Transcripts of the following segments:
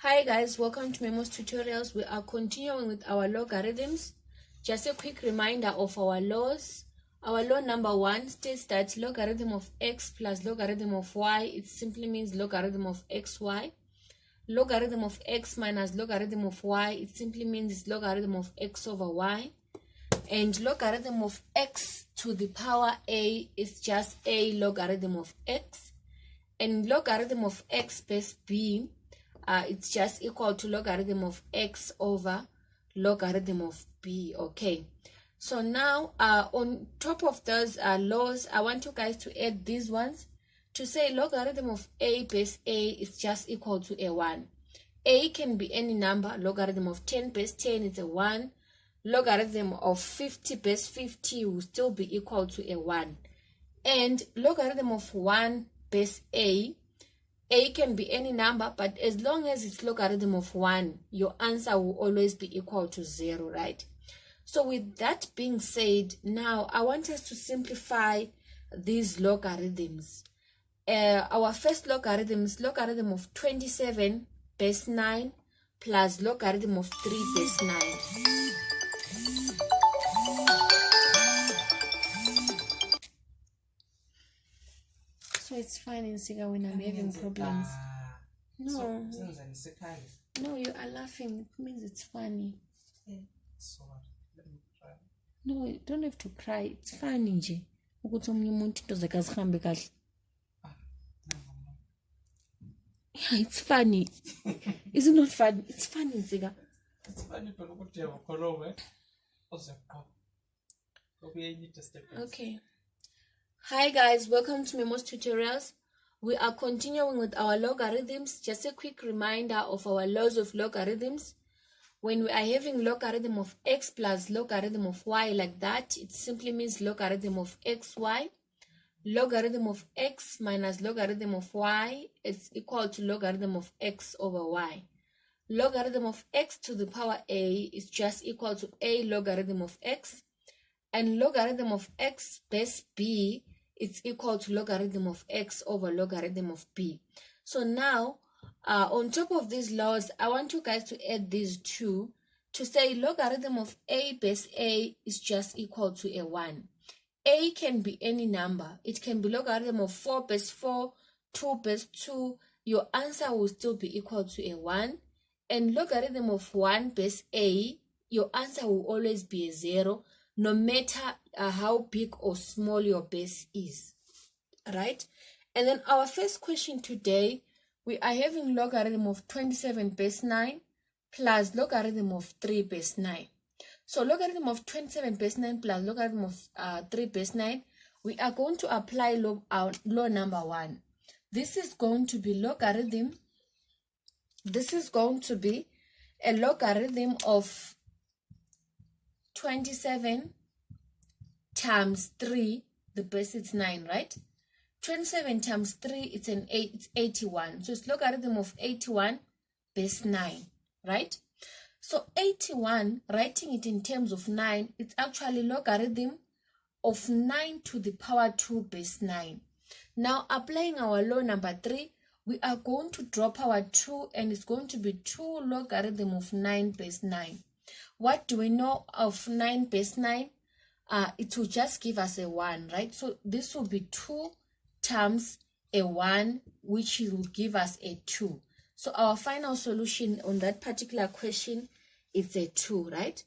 Hi guys, welcome to Memo's Tutorials. We are continuing with our logarithms. Just a quick reminder of our laws. Our law number 1 states that logarithm of x plus logarithm of y, it simply means logarithm of xy. Logarithm of x minus logarithm of y, it simply means it's logarithm of x over y. And logarithm of x to the power a is just a logarithm of x. And logarithm of x base b, it's just equal to logarithm of x over logarithm of b. Okay, so now on top of those laws, I want you guys to add these ones to say logarithm of a base a is just equal to a 1. A can be any number. Logarithm of 10 base 10 is a 1. Logarithm of 50 base 50 will still be equal to a 1. And logarithm of 1 base a can be any number, but as long as it's logarithm of 1, your answer will always be equal to 0, right? So with that being said, now I want us to simplify these logarithms. Our first logarithm is logarithm of 27 base 9 plus logarithm of 3 base 9. So it's fine in Siga when I'm having problems. No, you are laughing. It means it's funny. No, you don't have to cry. It's funny nje. Ukuthi omunye umuntu into zakhe azihambe kahle. Yeah, it's funny. Is it not funny? It's funny, Nzika. It's funny, but what you have a Okay. Hi guys, welcome to Memo's Tutorials. We are continuing with our logarithms. Just a quick reminder of our laws of logarithms. When we are having logarithm of x plus logarithm of y like that, it simply means logarithm of xy. Logarithm of x minus logarithm of y is equal to logarithm of x over y. Logarithm of x to the power a is just equal to a logarithm of x. And logarithm of x base b is equal to logarithm of x over logarithm of b. So now, on top of these laws, I want you guys to add these two to say logarithm of a base a is just equal to a 1. A can be any number. It can be logarithm of 4 base 4, 2 base 2. Your answer will still be equal to a 1. And logarithm of 1 base a, your answer will always be a 0, no matter how big or small your base is. Right? And then our first question today, we are having logarithm of 27 base 9 plus logarithm of 3 base 9. So logarithm of 27 base 9 plus logarithm of 3 base 9, we are going to apply law number 1. This is going to be logarithm. This is going to be a logarithm of 27 times 3, the base is 9, right? 27 times 3, it's 81. So it's logarithm of 81 base 9, right? So 81, writing it in terms of 9, it's actually logarithm of 9 to the power 2 base 9. Now applying our law number 3, we are going to drop our 2 and it's going to be 2 logarithm of 9 base 9. What do we know of 9 base 9? It will just give us a 1, right? So this will be 2 times a 1, which will give us a 2. So our final solution on that particular question is a 2, right?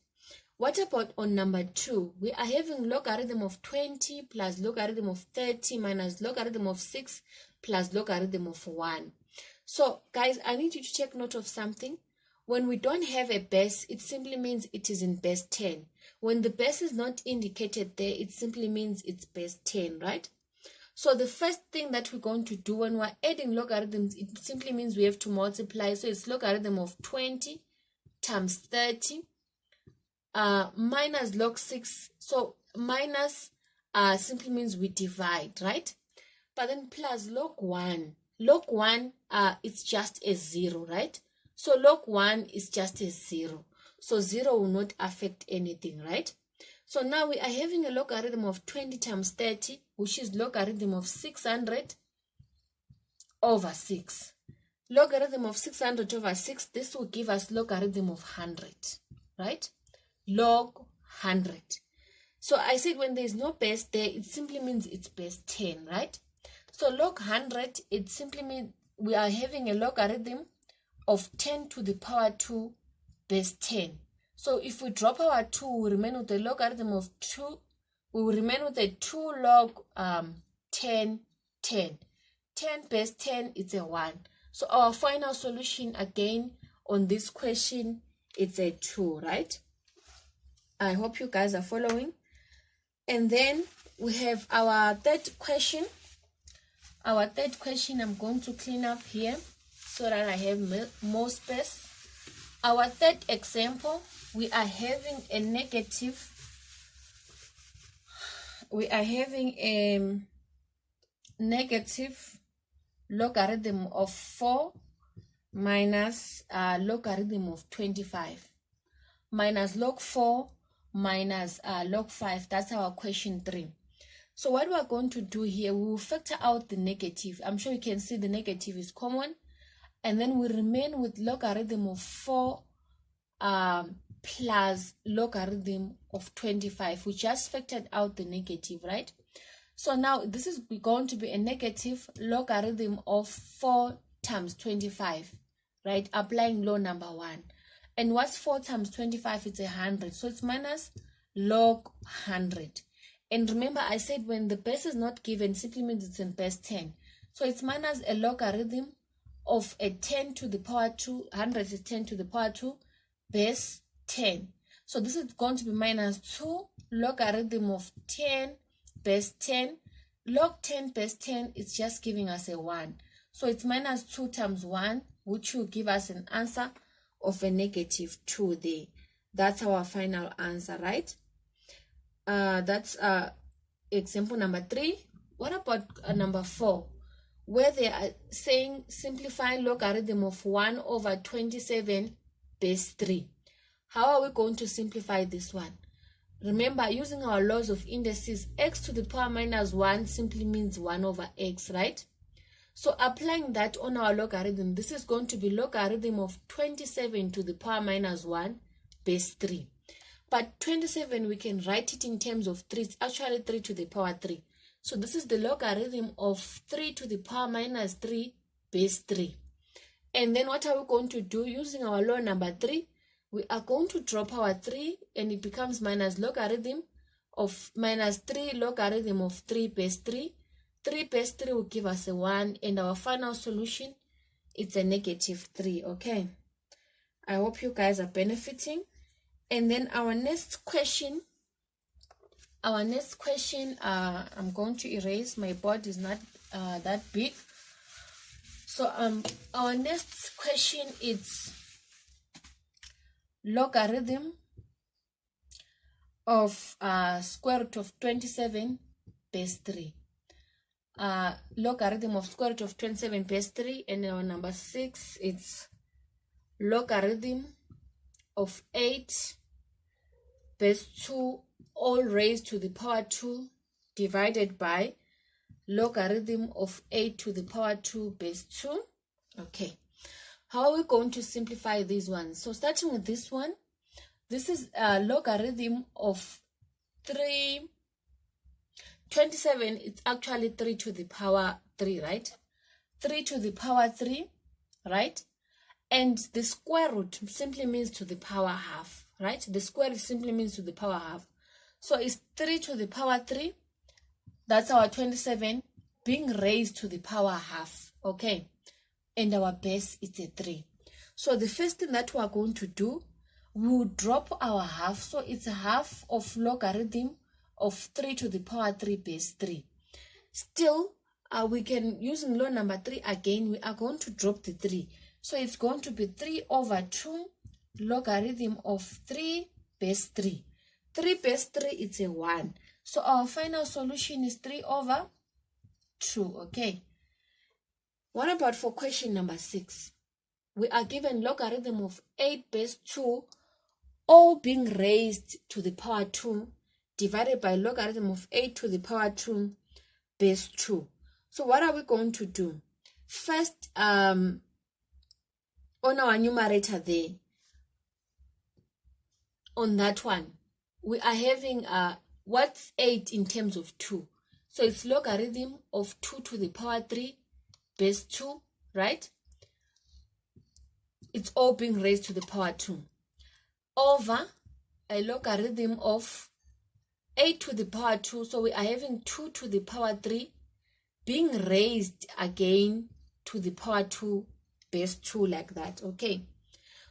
What about on number 2? We are having logarithm of 20 plus logarithm of 30 minus logarithm of 6 plus logarithm of 1. So guys, I need you to take note of something. When we don't have a base, it simply means it is in base 10. When the base is not indicated there, it simply means it's base 10, right? So the first thing that we're going to do when we're adding logarithms, it simply means we have to multiply. So it's logarithm of 20 times 30 minus log 6. So minus simply means we divide, right? But then plus log 1. Log 1, it's just a 0, right? So log 1 is just a 0. So 0 will not affect anything, right? So now we are having a logarithm of 20 times 30, which is logarithm of 600 over 6. logarithm of 600 over 6, this will give us logarithm of 100, right? Log 100. So I said when there is no base there, it simply means it's base 10, right? So log 100, it simply means we are having a logarithm of 10 to the power 2 base 10. So if we drop our 2, we remain with the logarithm of 2. We will remain with a 2 log 10, 10. 10 base 10, it's a 1. So our final solution again on this question, it's a 2, right? I hope you guys are following. And then we have our third question. Our third question, I'm going to clean up here so that I have more space. Our third example, we are having a negative. We are having a negative logarithm of 4 minus logarithm of 25 minus log 4 minus log 5. That's our question 3. So what we are going to do here, we will factor out the negative. I'm sure you can see the negative is common. And then we remain with logarithm of 4 plus logarithm of 25. We just factored out the negative, right? So now this is going to be a negative logarithm of 4 times 25, right? Applying law number 1. And what's 4 times 25? It's 100. So it's minus log 100. And remember, I said when the base is not given, simply means it's in base 10. So it's minus a logarithm of a 10 to the power 2. 100 is 10 to the power 2 base 10. So this is going to be minus 2 logarithm of 10 base 10. Log 10 base 10 is just giving us a 1. So it's minus 2 times 1, which will give us an answer of a negative 2 there. That's our final answer, right? That's example number 3. What about number 4? Where they are saying simplify logarithm of 1 over 27 base 3. How are we going to simplify this one? Remember, using our laws of indices, x to the power minus 1 simply means 1 over x, right? So applying that on our logarithm, this is going to be logarithm of 27 to the power minus 1 base 3. But 27, we can write it in terms of 3. It's actually 3 to the power 3. So this is the logarithm of 3 to the power minus 3 base 3. And then what are we going to do? Using our law number 3, we are going to drop our 3 and it becomes minus logarithm of minus 3 logarithm of 3 base 3. 3 base 3 will give us a 1, and our final solution, it's a negative 3, okay? I hope you guys are benefiting. And then our next question, I'm going to erase, my board is not that big. So our next question is logarithm of square root of 27 base 3. Logarithm of square root of 27 base 3, and our number 6, it's logarithm of 8 base 2 all raised to the power 2 divided by logarithm of 8 to the power 2 base 2. Okay, how are we going to simplify these ones? So starting with this one, this is a logarithm of 27, it's actually 3 to the power 3, right? 3 to the power 3, right? And the square root simply means to the power half, right? The square root simply means to the power half. So it's 3 to the power 3. That's our 27 being raised to the power half, okay? And our base is a 3. So the first thing that we are going to do, we will drop our half. So it's a half of logarithm of 3 to the power 3 base 3. Still, we can, using law number 3 again, we are going to drop the 3. So it's going to be 3 over 2 logarithm of 3 base 3. 3 base 3 is a 1. So our final solution is 3 over 2, okay? What about for question number 6? We are given logarithm of 8 base 2 all being raised to the power 2 divided by logarithm of 8 to the power 2 base 2. So what are we going to do? First, on our numerator there, on that one, we are having what's 8 in terms of 2? So it's logarithm of 2 to the power 3 base 2, right? It's all being raised to the power 2 over a logarithm of 8 to the power 2. So we are having 2 to the power 3 being raised again to the power 2 base 2, like that. Okay,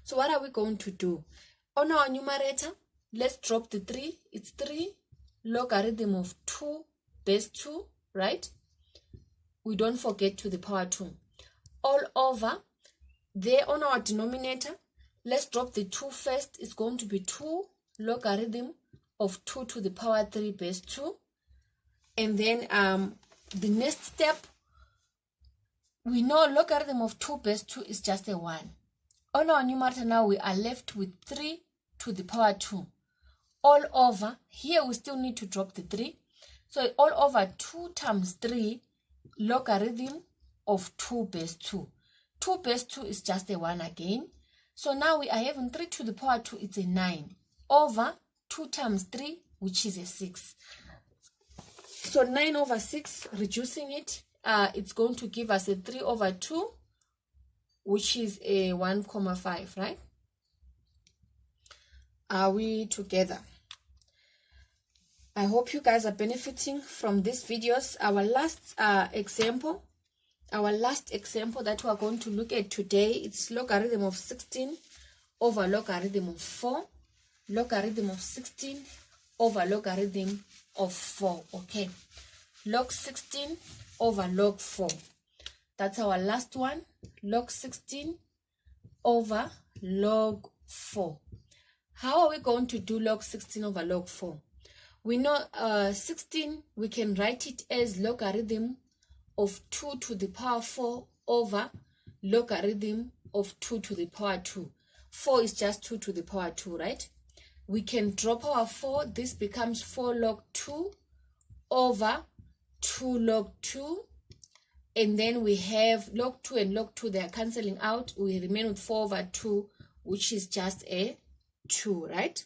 so what are we going to do? On our numerator, let's drop the 3. It's 3 logarithm of 2 base 2, right? We don't forget to the power 2. All over there on our denominator, let's drop the 2 first. It's going to be 2 logarithm of 2 to the power 3 base 2. And then the next step, we know logarithm of 2 base 2 is just a 1. On our numerator now, we are left with 3 to the power 2. All over, here we still need to drop the 3. So all over 2 times 3 logarithm of 2 base 2. 2 base 2 is just a 1 again. So now we are having 3 to the power 2, it's a 9. Over 2 times 3, which is a 6. So 9 over 6, reducing it, it's going to give us a 3 over 2, which is a 1,5, right? Are we together? I hope you guys are benefiting from these videos. Our last example that we are going to look at today, it's logarithm of 16 over logarithm of 4. Logarithm of 16 over logarithm of 4. Okay, log 16 over log 4. That's our last one. Log 16 over log 4. How are we going to do log 16 over log 4? We know 16, we can write it as logarithm of 2 to the power 4 over logarithm of 2 to the power 2. 4 is just 2 to the power 2, right? We can drop our 4. This becomes 4 log 2 over 2 log 2. And then we have log 2 and log 2, they are cancelling out. We remain with 4 over 2, which is just a 2, right?